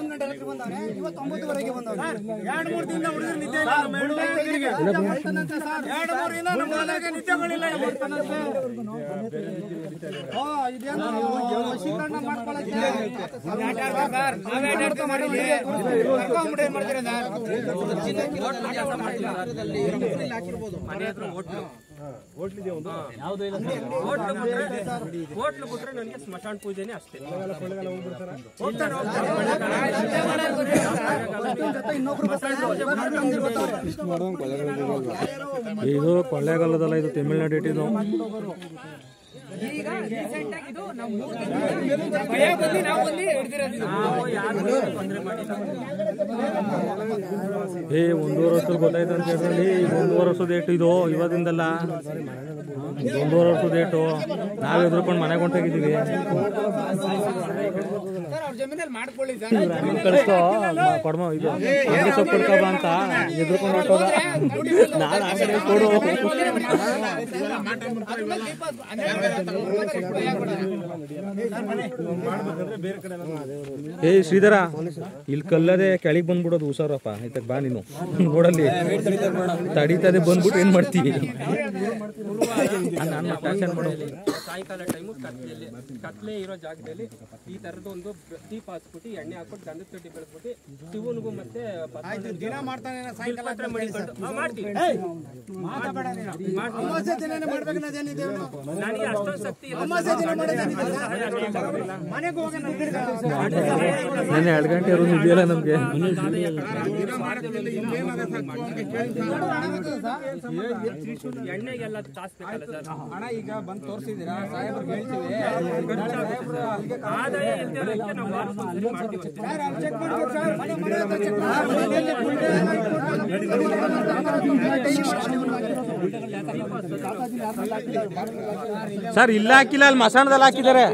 11 ಗಂಟೆ ಬಂದವನೆ, ಇವತ್ತು 9 ಬಂದವನೆ. 2-3 ದಿನ ಹುಡುಗರು ನಿದ್ದೆ ಇಲ್ಲ. 2-3 ದಿನ ನಮ್ಮ ಮನೆಗೆ ನಿದ್ದೆಗಳಿಲ್ಲ. ಇದೇನು ವಶೀಕರಣ ಮಾಡ್ಕೊಳ್ಳಕ್ಕೆ ಹೋಟ್ಲು ಬಿಟ್ರೆ ನನಗೆ ಸ್ಮಶಾನ ಪೂಜೆನೆ ಅಷ್ಟೇ. ಇದು ಕೊಳ್ಳೇಗಾಲದಲ್ಲ, ಇದು ತಮಿಳ್ನಾಡು ಇಟ್ಟಿದ್ದು. ಏ 1.5 ವರ್ಷದ ಗೊತ್ತಾಯ್ತು ಅಂತ ಹೇಳಿ. 1.5 ವರ್ಷದ ಏಟು ಇದು, ಇವತ್ತಿಂದಲ್ಲ. 1.5 ವರ್ಷದ ಏಟು. ನಾವ್ ಎದ್ರುಕೊಂಡು ಮನೆಗೆ ಹೊಂಟೋಗಿದ್ದೀವಿ. ಕಳಿಸ್ಕೋ ಕೊಡ್ಮ, ಇದು ಸೊಪ್ಪು ಕೊಡ್ಕೊಬ ಅಂತ ಎದ್ರುಕೊಂಡು ಹೊಟ್ಟೋದ. ನಾನು ಆ ಕಡೆ ಕೊಡು. ಏ ಶ್ರೀಧರ, ಇಲ್ಲಿ ಕಲ್ಲದೆ ಕೆಳಗೆ ಬಂದ್ಬಿಡೋದು ಹುಷಾರಪ್ಪ. ಆಯ್ತಕ್ ಬಾ ನೀನು ನೋಡಲ್ಲಿ ತಡೀತದೆ ಬಂದ್ಬಿಟ್ಟು ಏನ್ ಮಾಡ್ತೀವಿ. ಸಾಯಂಕಾಲ ಟೈಮು ಕತ್ಲೆ ಇರೋ ಜಾಗದಲ್ಲಿ ಈ ತರದ ಒಂದು ದೀಪ ಹಚ್ಬಿಟ್ಟು ಎಣ್ಣೆ ಹಾಕ್ಬಿಟ್ಟು ಗಂಧದ ಕಡ್ಡಿ ಬೆಳೆಸ್ಬಿಟ್ಟು ಶಿವನಿಗೂ ಮತ್ತೆ ದಿನ ಮಾಡ್ತಾನೆ. ಸಾಯಂಕಾಲ ಮಾಡ್ತೀವಿ. ನನಗೆ ಅಷ್ಟೊಂದು ಶಕ್ತಿ ನಾನು 2 ಗಂಟೆ ಇರೋದು ಇದೆಯಲ್ಲ ನಮ್ಗೆ. ಎಣ್ಣೆಗೆಲ್ಲ ತಾಸ್ಬೇಕಲ್ಲ ಸರ್. ಹಣ ಈಗ ಬಂದು ತೋರಿಸಿದ್ದೀರಾ, ಸಾಹೇಬ್ರಿಗೆ ಹೇಳ್ತೀವಿ. ಆದಾಯ ಇಲ್ದಿರೋದಕ್ಕೆ ನಾವು ಮಾಡ್ತೀವಿ. ಸರ್ ಇಲ್ಲ ಹಾಕಿಲ್ಲ, ಅಲ್ಲಿ ಮಸಾಣದಲ್ಲಿ ಹಾಕಿದ್ದಾರೆ.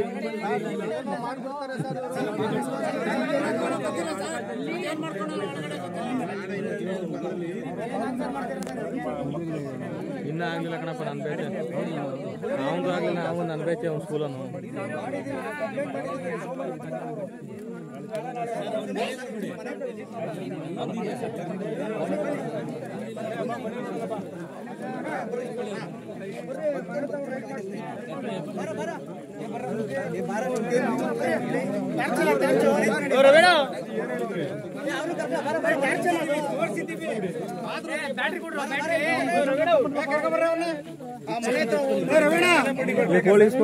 ಇನ್ನ ಆಗ್ಲಿಲ್ಲ ಕಣಪ್ಪ, ನನ್ ಬೇಚೆ ಅವನು ಆಗ್ಲಿಲ್ಲ. ಅವನು ನನ್ ಬೇಚೆ ಅವ್ನು ಸ್ಕೂಲನ್ನು. ಪೊಲೀಸ್